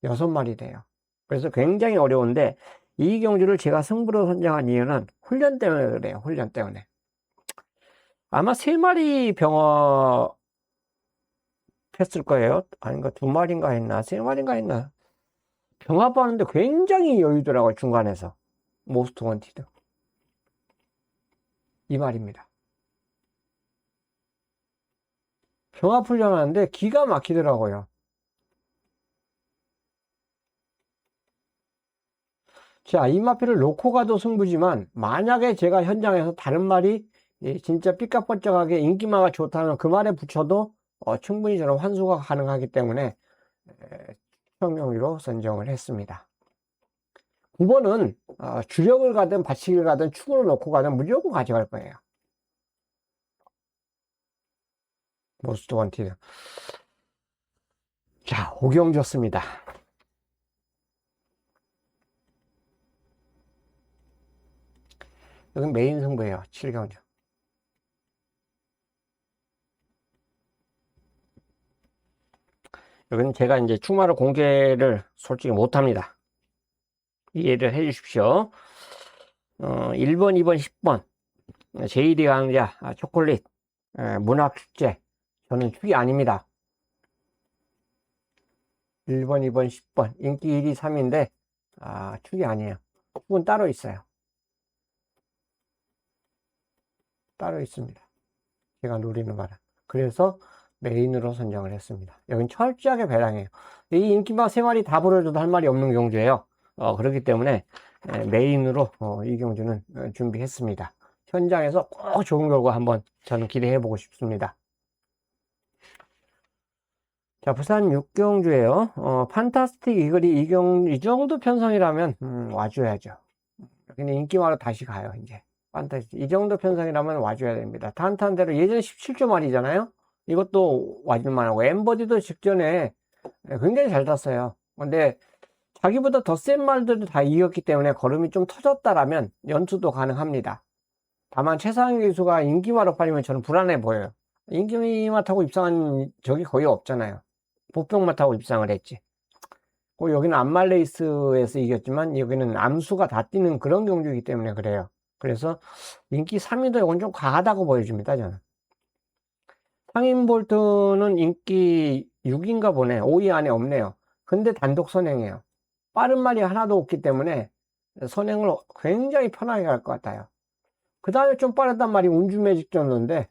6마리 돼요. 그래서 굉장히 어려운데 이 경주를 제가 승부로 선정한 이유는 훈련 때문에 그래요. 훈련 때문에 아마 3마리 병어 했을 거예요. 아닌가 2마리인가 했나 3마리인가 했나 병합 하는데 굉장히 여유더라고요. 중간에서 모스트 원티드 이 말입니다. 병합 훈련하는데 기가 막히더라고요. 자, 이 마피를 놓고 가도 승부지만 만약에 제가 현장에서 다른 말이 진짜 삐까뻔쩍하게 인기마가 좋다면 그 말에 붙여도 충분히 저는 환수가 가능하기 때문에 추천경위로 선정을 했습니다. 9번은 주력을 가든 받치기를 가든 축으로 놓고 가든 무조건 가져갈 거예요. 모스트 원티드. 자, 5경 좋습니다. 여긴 메인 승부예요. 7경주. 여기는 제가 이제 추마를 공개를 솔직히 못합니다. 이해를 해 주십시오. 1번, 2번, 10번. JD 강자, 초콜릿, 문학축제. 저는 축이 아닙니다. 1번, 2번, 10번. 인기 1위, 3위인데, 축이 아니에요. 축은 따로 있어요. 따로 있습니다. 제가 노리는 바람. 그래서 메인으로 선정을 했습니다. 여긴 철저하게 배당해요. 이 인기마 3마리 다 불어줘도 할 말이 없는 경주예요. 그렇기 때문에 메인으로 이 경주는 준비했습니다. 현장에서 꼭 좋은 결과 한번 저는 기대해 보고 싶습니다. 자, 부산 6경주예요. 판타스틱 이글이 이 정도 편성이라면 와줘야죠. 여기는 인기마로 다시 가요. 이제 판타스틱 이 정도 편성이라면 와줘야 됩니다. 탄탄대로 예전에 17조 말이잖아요. 이것도 와줄만하고 엠버디도 직전에 굉장히 잘 탔어요. 근데 자기보다 더 센 말들도 다 이겼기 때문에 걸음이 좀 터졌다라면 연투도 가능합니다. 다만 최상위 기수가 인기마로 팔리면 저는 불안해 보여요. 인기마 타고 입상한 적이 거의 없잖아요. 보병만 타고 입상을 했지. 여기는 암말레이스에서 이겼지만 여기는 암수가 다 뛰는 그런 경주이기 때문에 그래요. 그래서 인기 3위도 이건 좀 과하다고 보여집니다. 저는 상인볼트는 인기 6인가 보네. 5위 안에 없네요. 근데 단독 선행이에요. 빠른 말이 하나도 없기 때문에 선행을 굉장히 편하게 할 것 같아요. 그 다음에 좀 빠르단 말이 운주매직 정도인데,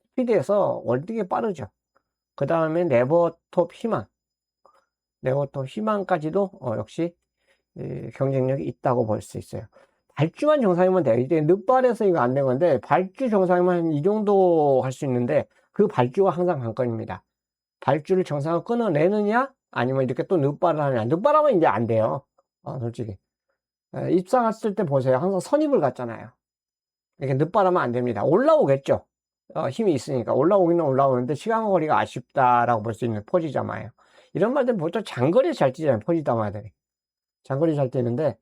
스피드에서 월등히 빠르죠. 그 다음에 네버톱 희망. 네버톱 희망까지도 역시 경쟁력이 있다고 볼 수 있어요. 발주만 정상이면 돼요. 이제 늑발에서 이거 안 된 건데, 발주 정상이면 이 정도 할 수 있는데, 그 발주가 항상 관건입니다. 발주를 정상으로 끊어내느냐, 아니면 이렇게 또 늑발을 하느냐. 늑발하면 이제 안 돼요. 솔직히. 입상했을 때 보세요. 항상 선입을 갔잖아요. 이렇게 늑발하면 안 됩니다. 올라오겠죠. 힘이 있으니까. 올라오기는 올라오는데, 시간 거리가 아쉽다라고 볼 수 있는 포지자마예요. 이런 말들 보통 장거리 잘 뛰잖아요. 포지자마들이. 장거리 잘 뛰는데,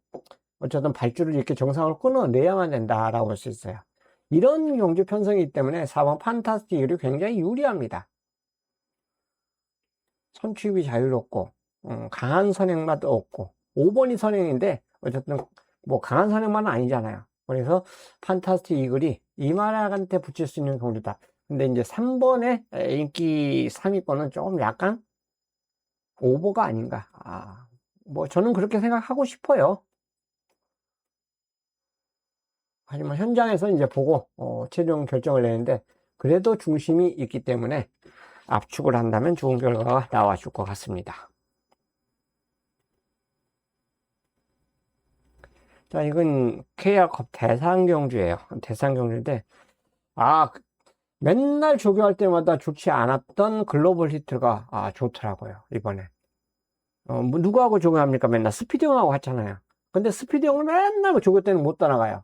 어쨌든 발주를 이렇게 정상으로 끊어내야만 된다라고 볼 수 있어요. 이런 경주 편성이기 때문에 4번 판타스틱이 굉장히 유리합니다. 선취입이 자유롭고 강한 선행맛도 없고 5번이 선행인데 어쨌든 뭐 강한 선행만은 아니잖아요. 그래서 판타스틱 이글이 이마락한테 붙일 수 있는 경주다. 근데 이제 3번의 인기 3위권은 조금 약간 오버가 아닌가. 뭐 저는 그렇게 생각하고 싶어요. 하지만 현장에서 이제 보고 최종 결정을 내는데 그래도 중심이 있기 때문에 압축을 한다면 좋은 결과가 나와 줄 것 같습니다. 자, 이건 KR컵 대상경주예요. 대상경주인데 맨날 조교할 때마다 좋지 않았던 글로벌 히트가 좋더라고요. 이번에 뭐 누구하고 조교합니까? 맨날 스피드형하고 하잖아요. 근데 스피드형을 맨날 조교 때는 못 따라가요.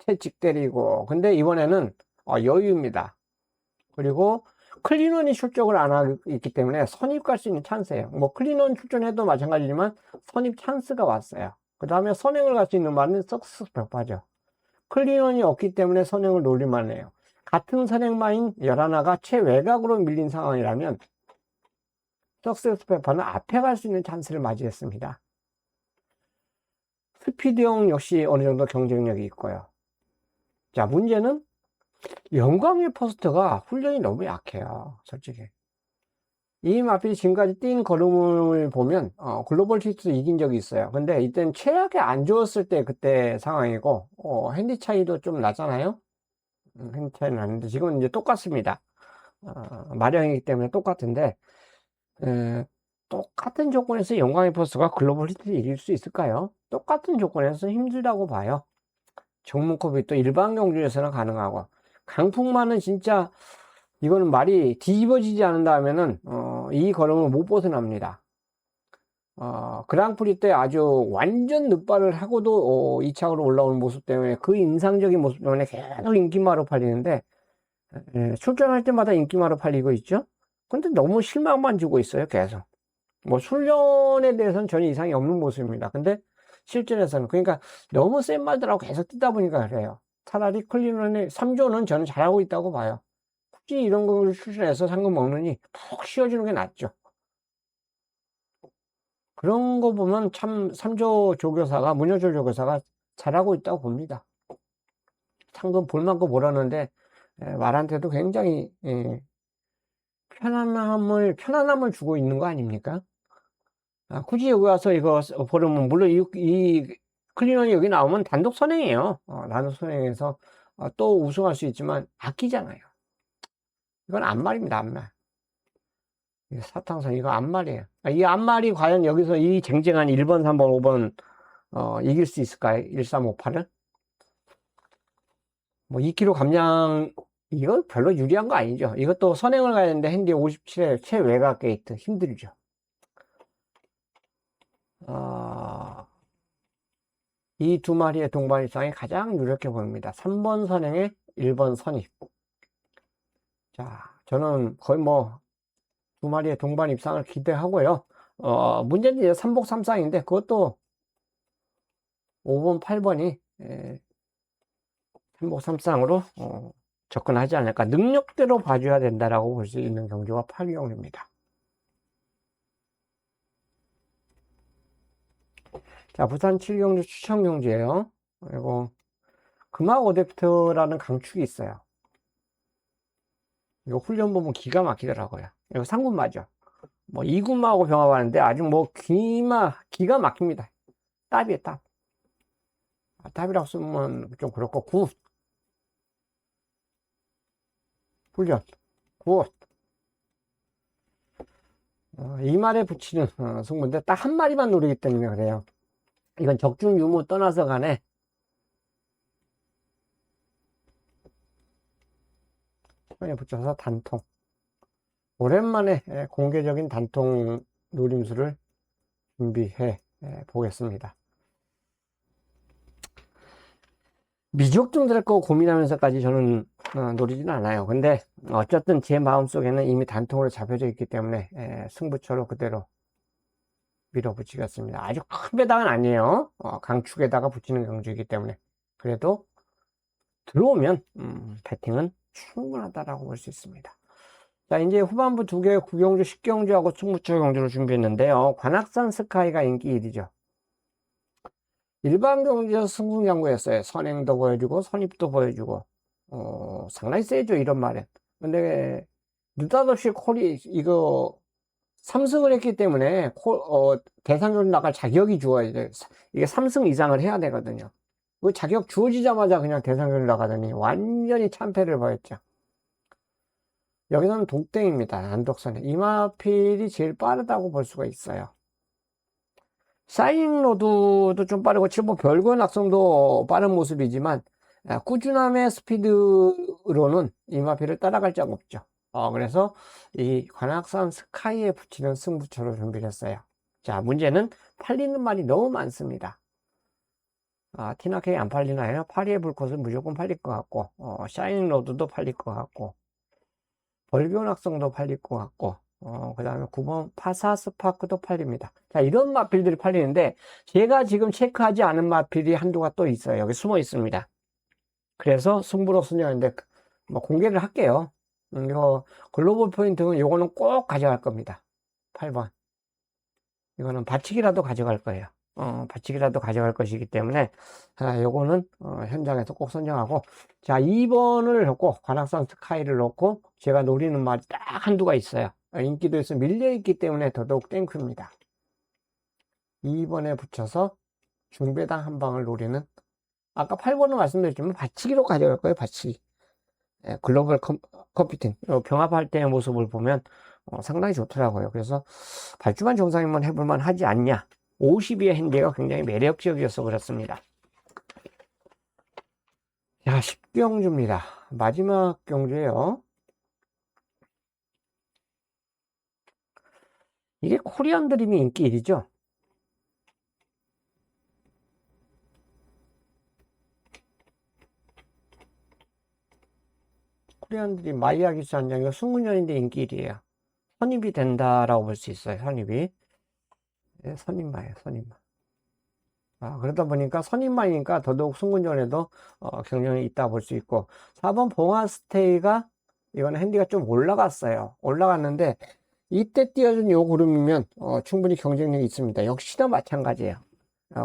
채찍 때리고. 근데 이번에는 여유입니다. 그리고 클린원이 출전을 안 하고 있기 때문에 선입 갈 수 있는 찬스예요. 뭐 클린원 출전해도 마찬가지지만 선입 찬스가 왔어요. 그 다음에 선행을 갈 수 있는 말은 석스 벽파죠. 클린원이 없기 때문에 선행을 노릴만 해요. 같은 선행마인 11화가 최외곽으로 밀린 상황이라면 석세스 페퍼는 앞에 갈 수 있는 찬스를 맞이했습니다. 스피드형 역시 어느 정도 경쟁력이 있고요. 자, 문제는 영광의 포스트가 훈련이 너무 약해요. 솔직히. 이 마필이 지금까지 뛴 걸음을 보면 글로벌 히트도 이긴 적이 있어요. 근데 이때는 최악의 안 좋았을 때 그때 상황이고 핸디 차이도 좀 나잖아요. 핸디 차이는 나는데 지금은 이제 똑같습니다. 마령이기 때문에 똑같은데 똑같은 조건에서 영광의 포스가 글로벌 히트를 이길 수 있을까요? 똑같은 조건에서 힘들다고 봐요. 정문컵이 또 일반 경주에서는 가능하고 강풍만은 진짜 이거는 말이 뒤집어지지 않는다 하면은 이 걸음을 못 벗어납니다. 그랑프리 때 아주 완전 늑발을 하고도 2차로 올라오는 모습 때문에 그 인상적인 모습 때문에 계속 인기마로 팔리는데 출전할 때마다 인기마로 팔리고 있죠. 근데 너무 실망만 주고 있어요. 계속 뭐 훈련에 대해서는 전혀 이상이 없는 모습입니다. 근데 실전에서는 그러니까 너무 센 말들하고 계속 뛰다 보니까 그래요. 차라리 클리넌의 3조는 저는 잘하고 있다고 봐요. 굳이 이런 걸 출전해서 상금 먹느니 푹 쉬어주는 게 낫죠. 그런 거 보면 참 3조 조교사가 문효조 조교사가 잘하고 있다고 봅니다. 상금 볼 만큼 벌었는데 말한테도 굉장히 편안함을 주고 있는 거 아닙니까? 굳이 여기 와서 이거 보려면 물론 이 클리넌이 여기 나오면 단독 선행이에요. 단독 선행해서 또 우승할 수 있지만 아끼잖아요. 이건 앞말입니다. 앞말. 사탕선 이거 앞말이에요. 이 앞말이 과연 여기서 이 쟁쟁한 1번, 3번, 5번 이길 수 있을까요? 1358을? 뭐 2kg 감량 이거 별로 유리한 거 아니죠. 이것도 선행을 가야 되는데 핸디 57에 최외곽 게이트 힘들죠. 이 두 마리의 동반 입상이 가장 유력해 보입니다. 3번 선행에 1번 선입. 자, 저는 거의 뭐 두 마리의 동반 입상을 기대하고요. 문제는 이제 3복 3상인데 그것도 5번, 8번이 3복 3상으로 접근하지 않을까. 능력대로 봐줘야 된다라고 볼 수 있는 경주가 8위용입니다. 자, 부산 7경주 추천 경주예요. 그리고 금악 어댑트라는 강축이 있어요. 이거 훈련 보면 기가 막히더라고요. 이거 상군 맞죠? 뭐 이구마하고 병합하는데 아주 뭐 기가 막힙니다. 답이에요, 답. 답이라고 쓰면 좀 그렇고, 굿. 훈련. 굿. 이 말에 붙이는 승부인데 딱 한 마리만 노리기 때문에 그래요. 이건 적중 유무 떠나서 간에 손에 붙여서 단통. 오랜만에 공개적인 단통 노림수를 준비해 보겠습니다. 미적중 될 거 고민하면서까지 저는 노리지는 않아요. 근데 어쨌든 제 마음속에는 이미 단통으로 잡혀져 있기 때문에 승부처로 그대로 밀어붙이겠습니다. 아주 큰 배당은 아니에요. 강축에다가 붙이는 경주이기 때문에. 그래도 들어오면 배팅은 충분하다라고 볼 수 있습니다. 자, 이제 후반부 두 개의 구경주, 십경주하고 승부처 경주를 준비했는데요. 관악산 스카이가 인기 1위죠. 일반 경주에서 승승장구였어요. 선행도 보여주고 선입도 보여주고 상당히 세죠, 이런 말은. 근데 느닷없이 콜이 이거 3승을 했기 때문에 대상으로 나갈 자격이 주어야 돼. 이게 3승 이상을 해야 되거든요. 그 자격 주어지자마자 그냥 대상으로 나가더니 완전히 참패를 보였죠. 여기서는 독땡입니다. 안독선에 이마필이 제일 빠르다고 볼 수가 있어요. 사이닝로드도 좀 빠르고 7번 별건 악성도 빠른 모습이지만 꾸준함의 스피드로는 이마필을 따라갈 적 없죠. 그래서 이 관악산 스카이에 붙이는 승부처로 준비를 했어요. 자, 문제는 팔리는 말이 너무 많습니다. 티나케이 안 팔리나요? 파리의 불꽃은 무조건 팔릴 것 같고, 샤이닝 로드도 팔릴 것 같고, 벌교원 학성도 팔릴 것 같고, 그 다음에 9번 파사 스파크도 팔립니다. 자, 이런 마필들이 팔리는데, 제가 지금 체크하지 않은 마필이 한두가 또 있어요. 여기 숨어 있습니다. 그래서 승부로 순위하는데, 뭐 공개를 할게요. 이거 글로벌 포인트는 요거는 꼭 가져갈 겁니다. 8번. 이거는 받치기라도 가져갈 거예요. 받치기라도 가져갈 것이기 때문에 요거는 현장에서 꼭 선정하고, 자, 2번을 놓고 관악산 스카이를 놓고 제가 노리는 말이 딱 한두가 있어요. 인기도 있어 밀려있기 때문에 더더욱 땡큐입니다. 2번에 붙여서 중배당 한 방을 노리는, 아까 8번은 말씀드렸지만 받치기로 가져갈 거예요. 받치기. 글로벌 컴퓨팅 병합할 때의 모습을 보면 상당히 좋더라고요. 그래서 발주만 정상이면 해볼만 하지 않냐. 52의 핸디가 굉장히 매력적이어서 그렇습니다. 자, 10경주입니다. 마지막 경주예요. 이게 코리안 드림이 인기 1위죠. 코리안 드림 마이야기스 한 장이 20년인데 인기 1위에요. 선입이 된다라고 볼 수 있어요. 선입이. 네, 선입마예요. 선입마. 그러다 보니까 선임마이니까 더더욱 승군전에도 경쟁이 있다 볼 수 있고, 4번 봉화스테이가 이거는 핸디가 좀 올라갔어요. 올라갔는데 이때 띄워준 요 그룹이면 충분히 경쟁력이 있습니다. 역시나 마찬가지예요.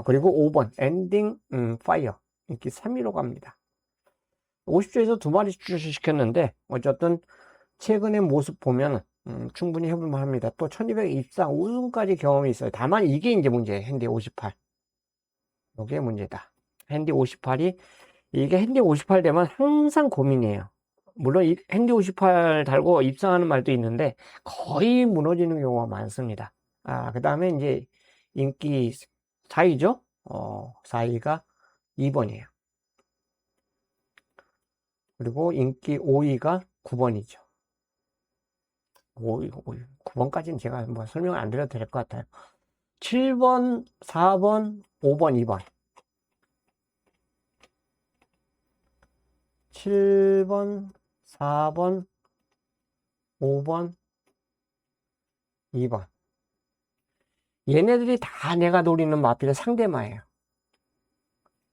그리고 5번 엔딩 파이어 인기 3위로 갑니다. 50조에서 2마리 출시시켰는데 어쨌든 최근의 모습 보면 충분히 해볼만 합니다. 또 1200 입상 우승까지 경험이 있어요. 다만 이게 이제 문제예요. 핸디 58. 이게 문제다. 핸디 58이, 이게 핸디 58 되면 항상 고민이에요. 물론 핸디 58 달고 입상하는 말도 있는데 거의 무너지는 경우가 많습니다. 그 다음에 이제 인기 4위죠. 4위가 2번이에요. 그리고 인기 5위가 9번이죠. 9번까지는 제가 뭐 설명을 안 드려도 될 것 같아요. 7번, 4번, 5번, 2번. 7번, 4번, 5번, 2번. 얘네들이 다 내가 노리는 마필의 상대마예요.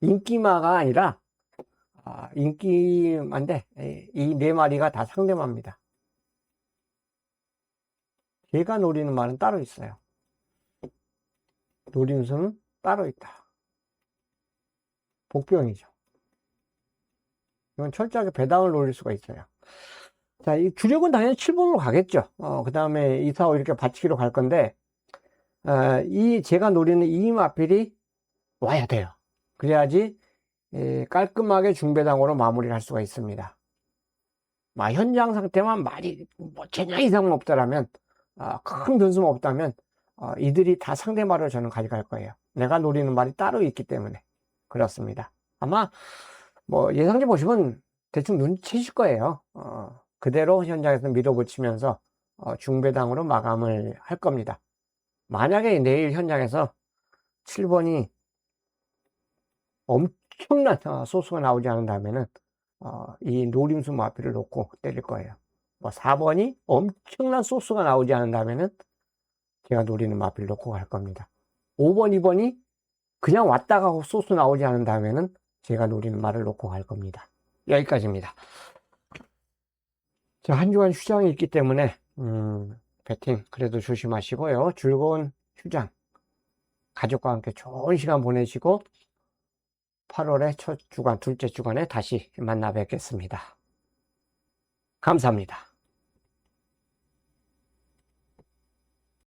인기마가 아니라 인기마인데 이 네 마리가 다 상대마입니다. 제가 노리는 말은 따로 있어요. 노림수는 따로 있다. 복병이죠. 이건 철저하게 배당을 노릴 수가 있어요. 자, 이 주력은 당연히 7번으로 가겠죠. 그 다음에 2, 4, 5 이렇게 받치기로 갈 건데, 제가 노리는 이 마필이 와야 돼요. 그래야지 깔끔하게 중배당으로 마무리를 할 수가 있습니다. 현장 상태만 말이 뭐 제냐 이상은 없다라면, 큰 변수만 없다면 이들이 다 상대 말을 저는 가져갈 거예요. 내가 노리는 말이 따로 있기 때문에 그렇습니다. 아마 뭐 예상지 보시면 대충 눈치실 거예요. 그대로 현장에서 밀어붙이면서 중배당으로 마감을 할 겁니다. 만약에 내일 현장에서 7번이 엄청난 소수가 나오지 않는다면은 이 노림수 마피를 놓고 때릴 거예요. 4번이 엄청난 소스가 나오지 않는다면은 제가 노리는 마피를 놓고 갈 겁니다. 5번, 2번이 그냥 왔다가 소스 나오지 않는다면은 제가 노리는 말을 놓고 갈 겁니다. 여기까지입니다. 자, 한 주간 휴장이 있기 때문에 배팅 그래도 조심하시고요. 즐거운 휴장 가족과 함께 좋은 시간 보내시고 8월의 첫 주간, 둘째 주간에 다시 만나 뵙겠습니다. 감사합니다.